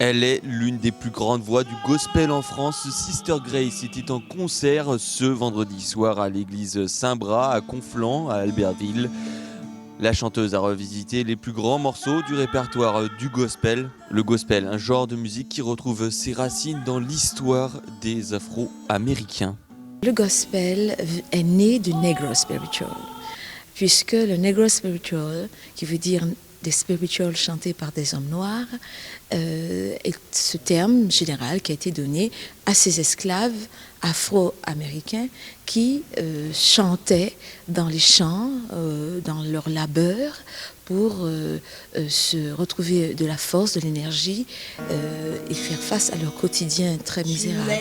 Elle est l'une des plus grandes voix du gospel en France. Sister Grace était en concert ce vendredi soir à l'église Saint-Bras à Conflans, à Albertville. La chanteuse a revisité les plus grands morceaux du répertoire du gospel. Le gospel, un genre de musique qui retrouve ses racines dans l'histoire des Afro-Américains. Le gospel est né du Negro Spiritual, puisque le Negro Spiritual, qui veut dire des spirituals chantés par des hommes noirs, est ce terme général qui a été donné à ces esclaves afro-américains qui chantaient dans les champs, dans leur labeur, pour se retrouver de la force, de l'énergie et faire face à leur quotidien très misérable.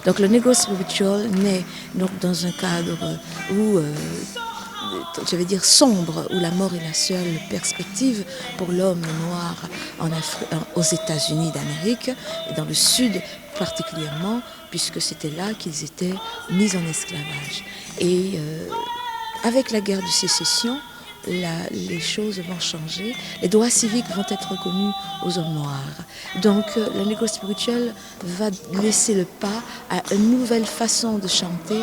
Donc le Negro Spiritual naît donc dans un cadre où, je vais dire sombre, où la mort est la seule perspective pour l'homme noir aux États-Unis d'Amérique, et dans le Sud particulièrement, puisque c'était là qu'ils étaient mis en esclavage. Et avec la guerre de sécession, les choses vont changer, les droits civiques vont être reconnus aux hommes noirs. Donc le Negro Spiritual va laisser le pas à une nouvelle façon de chanter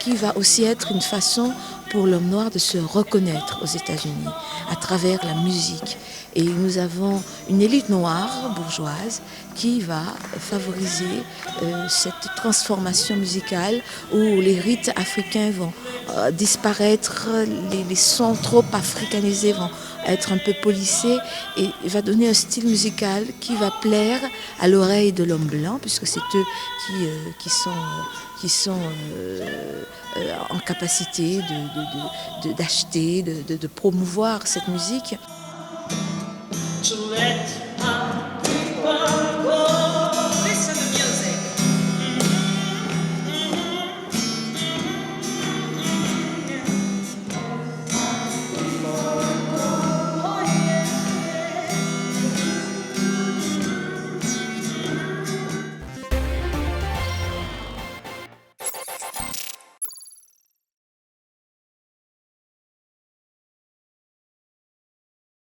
qui va aussi être une façon pour l'homme noir de se reconnaître aux États-Unis à travers la musique. Et nous avons une élite noire bourgeoise qui va favoriser cette transformation musicale où les rites africains vont disparaître, les sons trop africanisés vont être un peu polissés et va donner un style musical qui va plaire à l'oreille de l'homme blanc, puisque c'est eux qui sont en capacité d'acheter, de promouvoir cette musique.